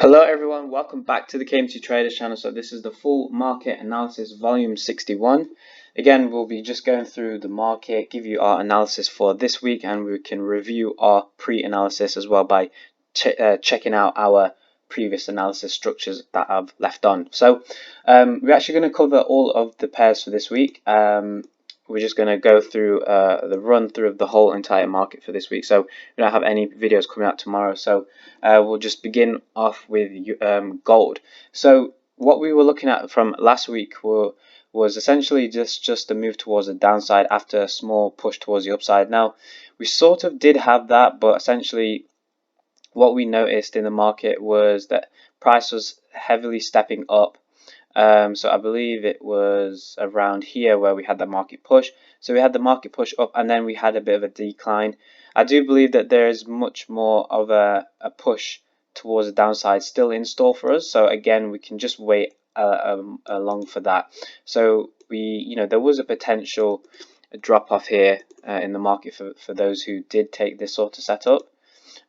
Hello everyone, welcome back to the KMTRADERS channel. So this is the full market analysis volume 61. Again, we'll be just going through the market, give you our analysis for this week, and we can review our pre-analysis as well by checking out our previous analysis structures that I've left on. So we're actually going to cover all of the pairs for this week. We're just going to go through the run through of the whole entire market for this week. So we don't have any videos coming out tomorrow. So we'll just begin off with gold. So what we were looking at from last week was essentially just a move towards the downside after a small push towards the upside. Now, we sort of did have that, but essentially what we noticed in the market was that price was heavily stepping up. So I believe it was around here where we had the market push. So we had the market push up and then we had a bit of a decline. I do believe that there is much more of a push towards the downside still in store for us. So again, we can just wait along for that. So there was a potential drop off here in the market for those who did take this sort of setup.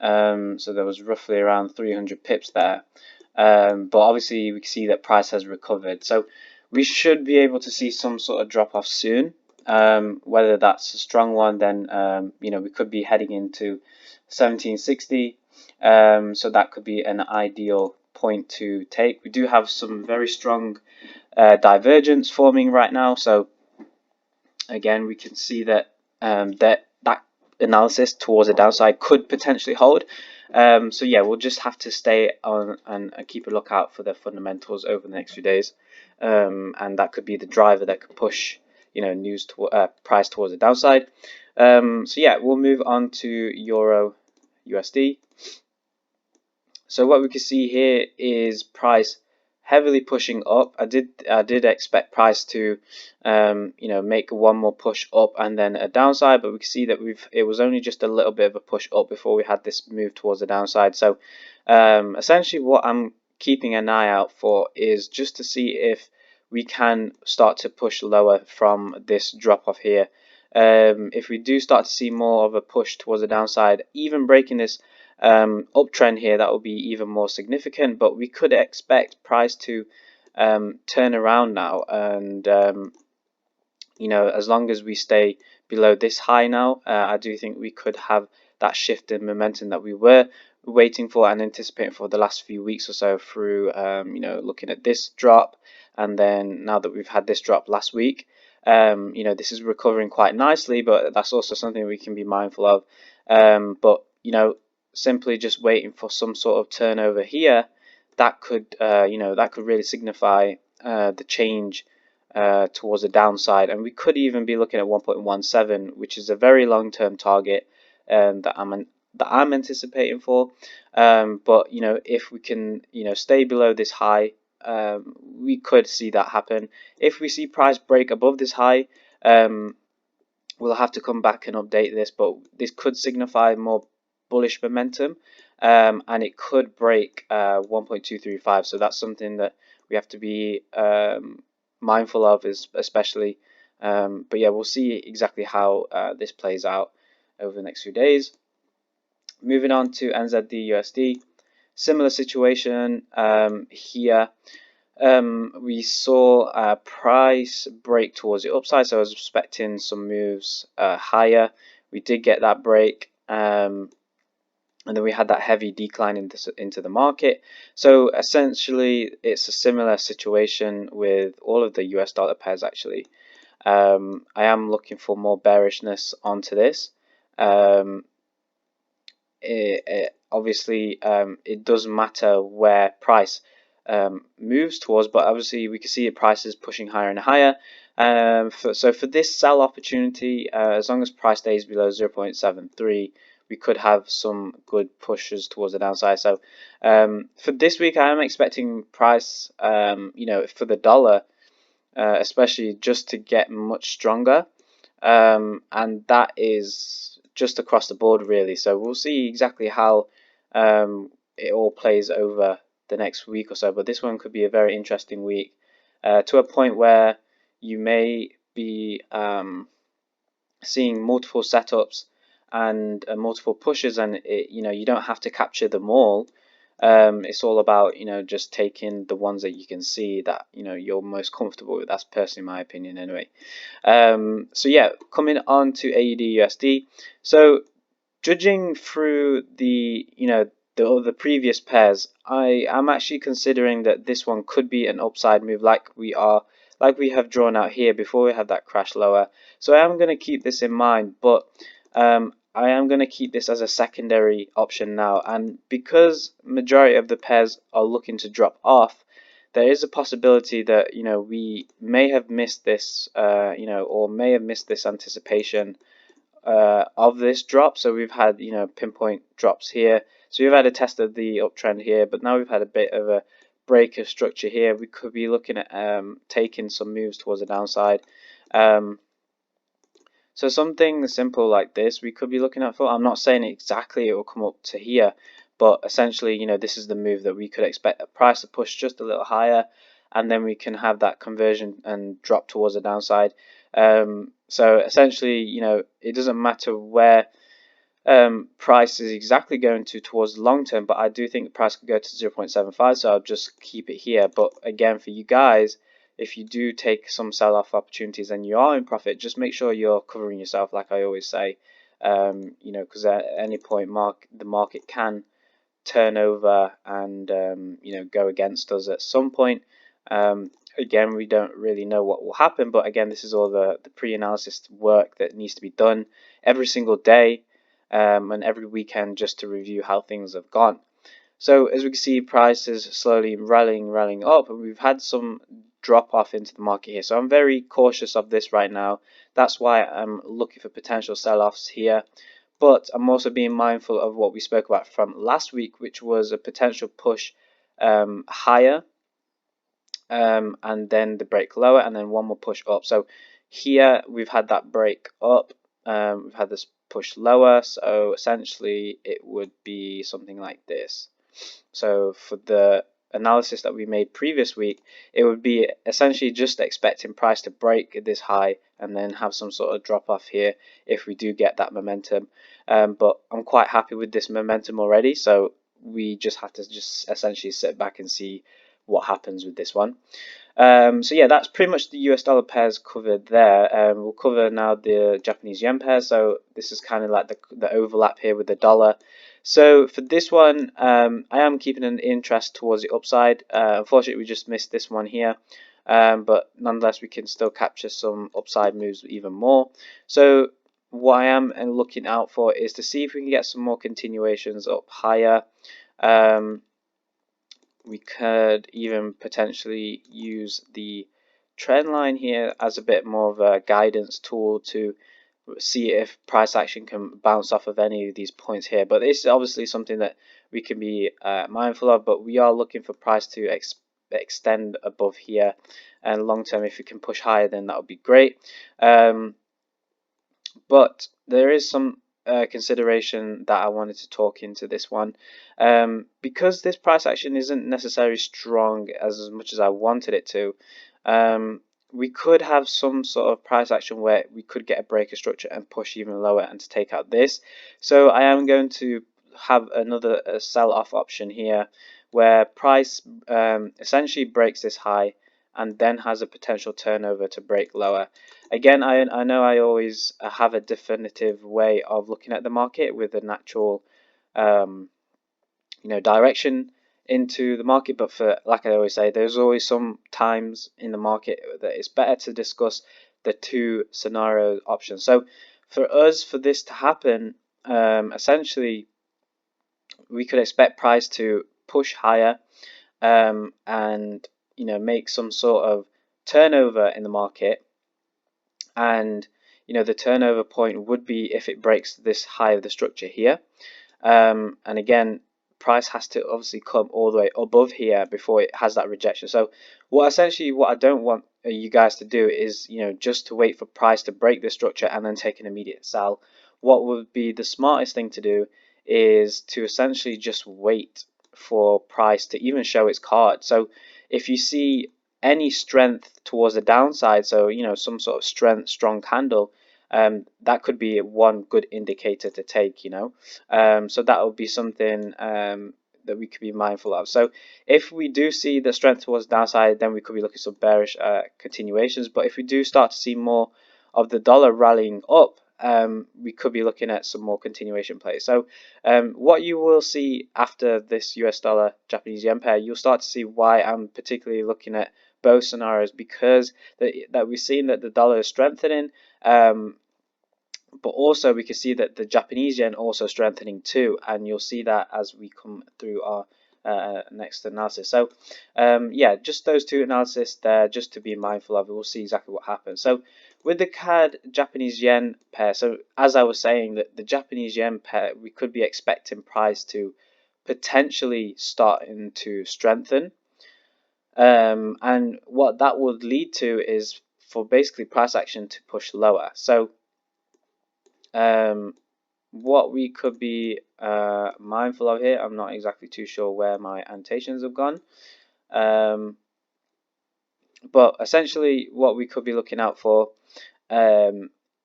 So there was roughly around 300 pips there. But obviously we can see that price has recovered, so we should be able to see some sort of drop off soon. Whether that's a strong one, then we could be heading into 1760, so that could be an ideal point to take. We do have some very strong divergence forming right now, so again we can see that that analysis towards the downside could potentially hold. So yeah, we'll just have to stay on and keep a lookout for the fundamentals over the next few days, and that could be the driver that could push news to price towards the downside. So yeah, we'll move on to Euro USD. So what we can see here is price heavily pushing up. I did expect price to make one more push up and then a downside, but we can see that it was only just a little bit of a push up before we had this move towards the downside. So essentially what I'm keeping an eye out for is just to see if we can start to push lower from this drop off here. If we do start to see more of a push towards the downside, even breaking this uptrend here, that will be even more significant, but we could expect price to turn around now, and as long as we stay below this high now, I do think we could have that shift in momentum that we were waiting for and anticipating for the last few weeks or so through looking at this drop, and then now that we've had this drop last week, this is recovering quite nicely, but that's also something we can be mindful of. But simply just waiting for some sort of turnover here, that could really signify the change towards the downside, and we could even be looking at 1.17, which is a very long-term target that I'm anticipating for. But if we can stay below this high, we could see that happen. If we see price break above this high, we'll have to come back and update this, but this could signify more bullish momentum, and it could break 1.235. So that's something that we have to be mindful of, especially. But yeah, we'll see exactly how this plays out over the next few days. Moving on to NZD USD, similar situation here. We saw price break towards the upside, so I was expecting some moves higher. We did get that break, and then we had that heavy decline into the market. So essentially it's a similar situation with all of the US dollar pairs actually. I am looking for more bearishness onto this. Obviously it does matter where price moves towards, but obviously we can see the price is pushing higher and higher. So for this sell opportunity, as long as price stays below 0.73, we could have some good pushes towards the downside. So for this week, I am expecting price, for the dollar, especially, just to get much stronger, and that is just across the board really. So we'll see exactly how it all plays over the next week or so, but this one could be a very interesting week, to a point where you may be seeing multiple setups and multiple pushes, and you don't have to capture them all. It's all about, just taking the ones that you can see that, you're most comfortable with. That's personally my opinion anyway. So yeah, coming on to AUD USD. So judging through the previous pairs, I am actually considering that this one could be an upside move, like we have drawn out here before we have that crash lower. So I am going to keep this in mind, but I am going to keep this as a secondary option now. And because majority of the pairs are looking to drop off, there is a possibility that we may have missed this, or may have missed this anticipation of this drop. So we've had pinpoint drops here. So we've had a test of the uptrend here, but now we've had a bit of a break of structure here. We could be looking at taking some moves towards the downside. So something simple like this we could be looking at for. I'm not saying exactly it will come up to here, but essentially, this is the move that we could expect the price to push just a little higher, and then we can have that conversion and drop towards the downside. So essentially, it doesn't matter where price is exactly going towards the long term, but I do think the price could go to 0.75, so I'll just keep it here. But again, for you guys, if you do take some sell-off opportunities and you are in profit, just make sure you're covering yourself, like I always say, because at any point the market can turn over and go against us at some point. Again, we don't really know what will happen, but again, this is all the pre-analysis work that needs to be done every single day and every weekend, just to review how things have gone. So as we can see, prices slowly rallying up, and we've had some drop off into the market here. So I'm very cautious of this right now. That's why I'm looking for potential sell-offs here. But I'm also being mindful of what we spoke about from last week, which was a potential push higher, and then the break lower, and then one more push up. So here we've had that break up, we've had this push lower, so essentially it would be something like this. So for the analysis that we made previous week, it would be essentially just expecting price to break this high and then have some sort of drop off here if we do get that momentum. But I'm quite happy with this momentum already, so we just have to just essentially sit back and see what happens with this one. So yeah, that's pretty much the US dollar pairs covered there. We'll cover now the Japanese yen pair. So this is kind of like the overlap here with the dollar. So for this one, I am keeping an interest towards the upside. Unfortunately, we just missed this one here. But nonetheless, we can still capture some upside moves even more. So what I am looking out for is to see if we can get some more continuations up higher. We could even potentially use the trend line here as a bit more of a guidance tool to see if price action can bounce off of any of these points here. But this is obviously something that we can be mindful of, but we are looking for price to extend above here, and long term, if we can push higher, then that would be great. But there is some consideration that I wanted to talk into this one, because this price action isn't necessarily strong as much as I wanted it to. We could have some sort of price action where we could get a breaker structure and push even lower and to take out this. So I am going to have another sell off option here where price essentially breaks this high and then has a potential turnover to break lower. Again, I know I always have a definitive way of looking at the market with a natural direction into the market, but for, like I always say, there's always some times in the market that it's better to discuss the two scenario options. So for us, for this to happen, essentially we could expect price to push higher and make some sort of turnover in the market, and the turnover point would be if it breaks this high of the structure here, and again price has to obviously come all the way above here before it has that rejection. So what I don't want you guys to do is just to wait for price to break the structure and then take an immediate sell. What would be the smartest thing to do is to essentially just wait for price to even show its card. So if you see any strength towards the downside, so some sort of strong candle, that could be one good indicator to take. So that would be something that we could be mindful of. So if we do see the strength towards the downside, then we could be looking at some bearish continuations. But if we do start to see more of the dollar rallying up, we could be looking at some more continuation plays. So what you will see after this US dollar Japanese yen pair, you'll start to see why I'm particularly looking at both scenarios, because that we've seen that the dollar is strengthening, but also we can see that the Japanese yen also strengthening too, and you'll see that as we come through our next analysis. So yeah, just those two analysis there, just to be mindful of. We'll see exactly what happens. So with the CAD Japanese yen pair, so as I was saying, that the Japanese yen pair, we could be expecting price to potentially starting to strengthen, and what that would lead to is for basically price action to push lower. So what we could be mindful of here, I'm not exactly too sure where my annotations have gone, but essentially what we could be looking out for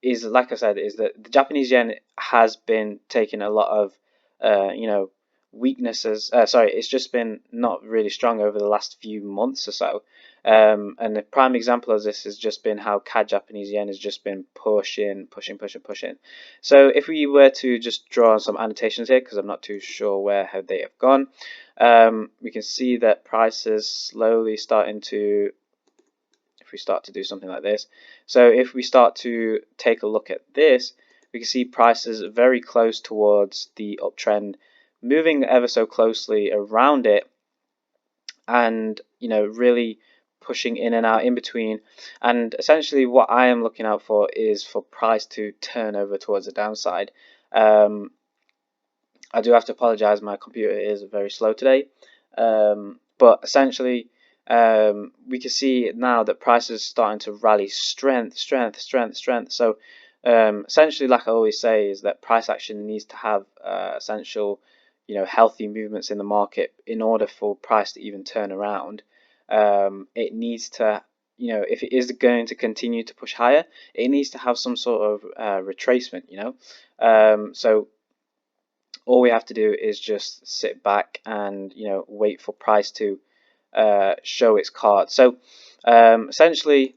is, like I said, is that the Japanese yen has been taking a lot of weaknesses. Sorry, it's just been not really strong over the last few months or so. And the prime example of this has just been how CAD Japanese yen has just been pushing. So if we were to just draw some annotations here, because I'm not too sure where they have gone, we can see that prices slowly starting to, if we start to do something like this. So if we start to take a look at this, we can see prices very close towards the uptrend, moving ever so closely around it, and really pushing in and out in between. And essentially what I am looking out for is for price to turn over towards the downside. I do have to apologize, my computer is very slow today, but essentially we can see now that prices starting to rally strength. So essentially, like I always say, is that price action needs to have essential healthy movements in the market in order for price to even turn around. It needs to, if it is going to continue to push higher, it needs to have some sort of retracement, so all we have to do is just sit back and wait for price to show its card. So essentially,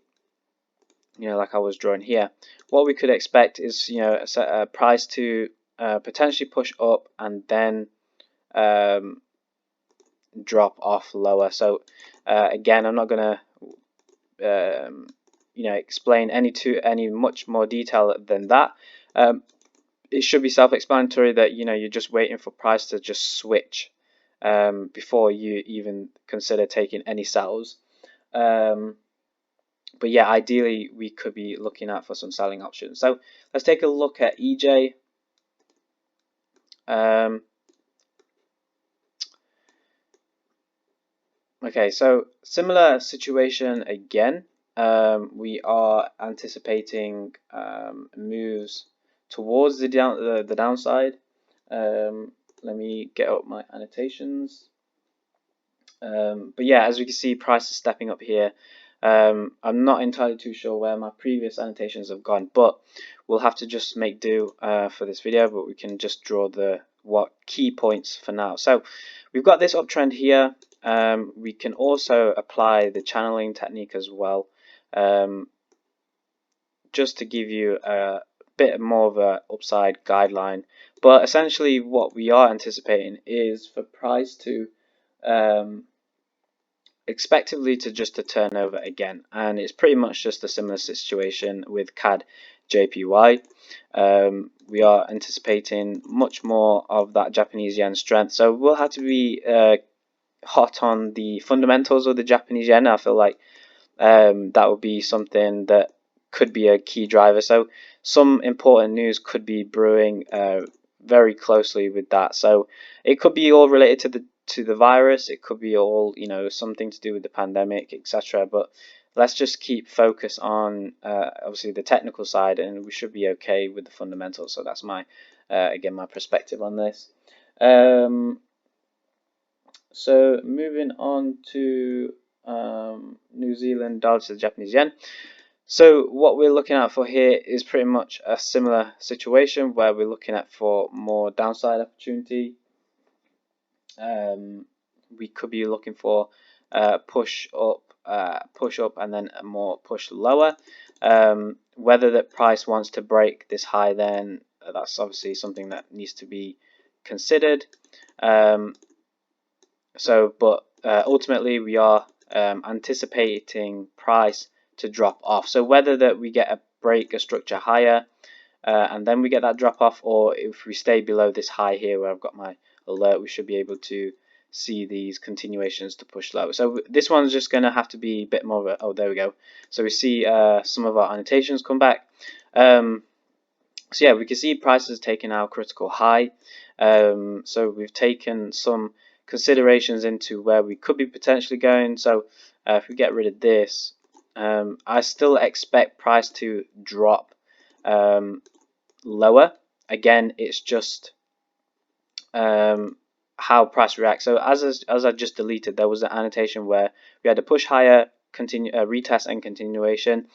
like I was drawing here, what we could expect is a price to potentially push up and then drop off lower. So again, I'm not going to explain any much more detail than that. It should be self-explanatory that you're just waiting for price to just switch before you even consider taking any sells. But yeah, ideally we could be looking at for some selling options. So let's take a look at EJ. Okay, so similar situation again. We are anticipating moves towards the downside. Let me get up my annotations. But yeah, as we can see, price is stepping up here. I'm not entirely too sure where my previous annotations have gone, but we'll have to just make do for this video. But we can just draw the key points for now. So we've got this uptrend here. We can also apply the channeling technique as well, just to give you a bit more of a upside guideline. But essentially what we are anticipating is for price to expectively to turn over again, and it's pretty much just a similar situation with CAD JPY. We are anticipating much more of that Japanese yen strength, so we'll have to be hot on the fundamentals of the Japanese yen. I feel like that would be something that could be a key driver. So some important news could be brewing very closely with that. So it could be all related to the virus. It could be all something to do with the pandemic, etc. But let's just keep focus on obviously the technical side, and we should be okay with the fundamentals. So that's my again my perspective on this. So moving on to New Zealand dollar to the Japanese yen. So what we're looking at for here is pretty much a similar situation where we're looking at for more downside opportunity. we could be looking for push up, and then a more push lower. Whether that price wants to break this high, then that's obviously something that needs to be considered. But ultimately we are anticipating price to drop off. So whether that we get a structure higher and then we get that drop off, or if we stay below this high here where I've got my alert, we should be able to see these continuations to push lower. So this one's just going to have to be a bit more of a, oh, there we go. So we see some of our annotations come back. So yeah, we can see prices taking our critical high. So we've taken some considerations into where we could be potentially going. So if we get rid of this, I still expect price to drop lower. Again, it's just how price reacts. So as I just deleted, there was an annotation where we had a push higher, retest and continuation.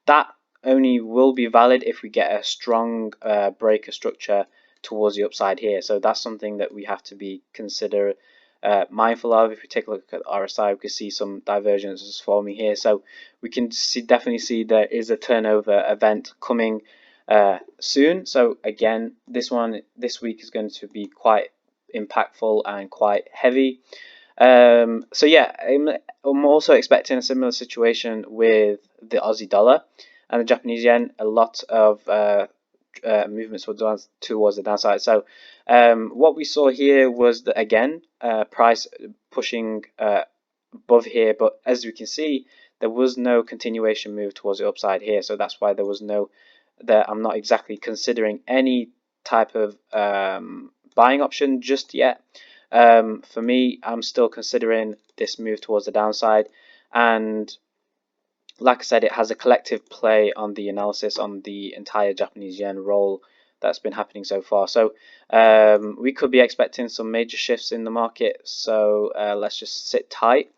That only will be valid if we get a strong breaker structure towards the upside here. So that's something that we have to be mindful of. If we take a look at RSI, we can see some divergences forming here. So we can definitely see there is a turnover event coming soon. So again, this week is going to be quite impactful and quite heavy. So yeah, I'm also expecting a similar situation with the Aussie dollar and the Japanese yen. A lot of movements towards the downside. So what we saw here was that again, price pushing above here, but as we can see, there was no continuation move towards the upside here. So that's why there was no, that I'm not exactly considering any type of buying option just yet. For me, I'm still considering this move towards the downside, and like I said, it has a collective play on the analysis on the entire Japanese yen roll that's been happening so far. So we could be expecting some major shifts in the market, so let's just sit tight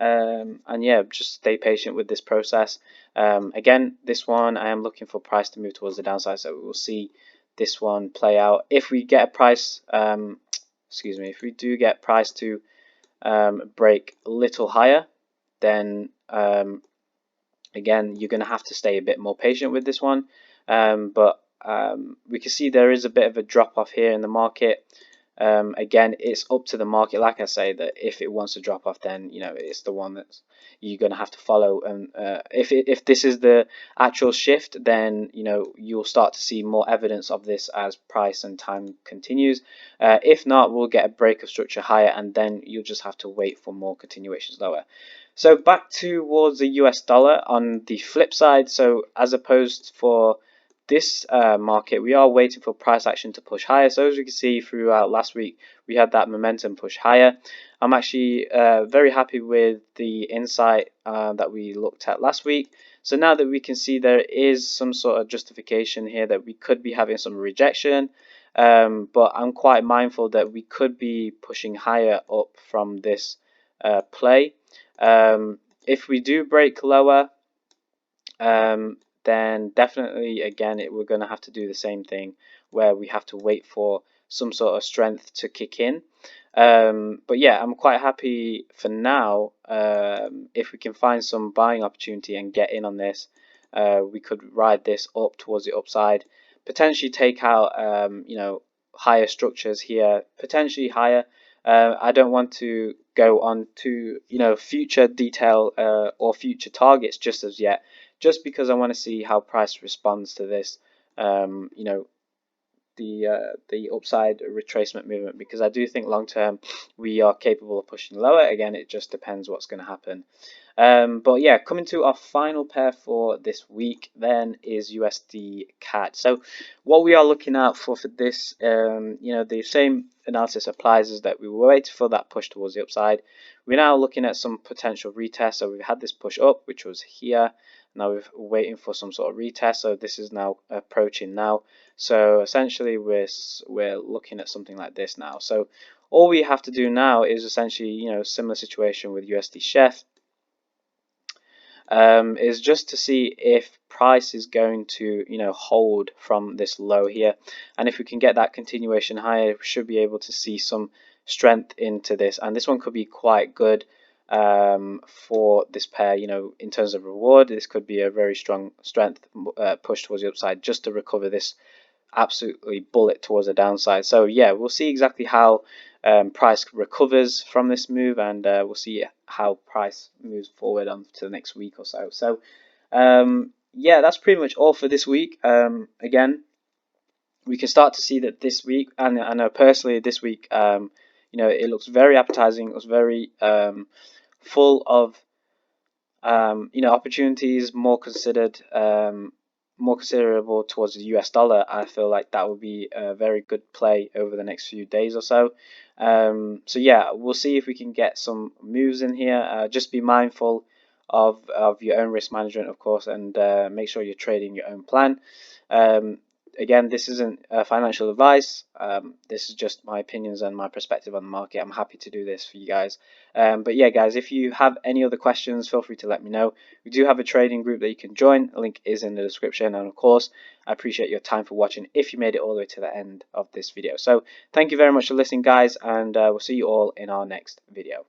and yeah, just stay patient with this process. Again, this one I am looking for price to move towards the downside, so we will see this one play out. If we get a price, if we do get price to break a little higher, then again, you're going to have to stay a bit more patient with this one. But we can see there is a bit of a drop off here in the market. Again, it's up to the market. Like I say, that if it wants to drop off, then it's the one that's you're going to have to follow. And if this is the actual shift, then you'll start to see more evidence of this as price and time continues. If not, we'll get a break of structure higher, and then you'll just have to wait for more continuations lower. So back towards the US dollar on the flip side. So as opposed for this market, we are waiting for price action to push higher. So as you can see throughout last week, we had that momentum push higher. I'm actually very happy with the insight that we looked at last week. So now that we can see there is some sort of justification here that we could be having some rejection, but I'm quite mindful that we could be pushing higher up from this play. If we do break lower, then definitely again we're going to have to do the same thing where we have to wait for some sort of strength to kick in. But yeah, I'm quite happy for now. If we can find some buying opportunity and get in on this, we could ride this up towards the upside, potentially take out higher structures here, potentially higher. I don't want to go on to future detail or future targets just as yet, just because I want to see how price responds to this the upside retracement movement, because I do think long term we are capable of pushing lower. Again, it just depends what's going to happen. But yeah, coming to our final pair for this week then is USD CAD. So what we are looking out for this, the same analysis applies, is that we were waiting for that push towards the upside. We're now looking at some potential retest. So we've had this push up, which was here. Now we're waiting for some sort of retest. So this is now approaching now. So essentially we're looking at something like this now. So all we have to do now is essentially, similar situation with USD Chef. is just to see if price is going to, hold from this low here, and if we can get that continuation higher, we should be able to see some strength into this, and this one could be quite good for this pair. In terms of reward, this could be a very strong strength push towards the upside just to recover this absolutely bullet towards the downside. So yeah, we'll see exactly how price recovers from this move, and we'll see how price moves forward on to the next week or so. So yeah, that's pretty much all for this week. Again, we can start to see that this week, and I know personally this week, it looks very appetizing. It was very full of opportunities, more considerable towards the US dollar. I feel like that would be a very good play over the next few days or so. So yeah, we'll see if we can get some moves in here. Just be mindful of your own risk management, of course, and make sure you're trading your own plan. Again, this isn't financial advice. This is just my opinions and my perspective on the market. I'm happy to do this for you guys. But yeah, guys, if you have any other questions, feel free to let me know. We do have a trading group that you can join. The link is in the description. And of course, I appreciate your time for watching if you made it all the way to the end of this video. So thank you very much for listening, guys, and we'll see you all in our next video.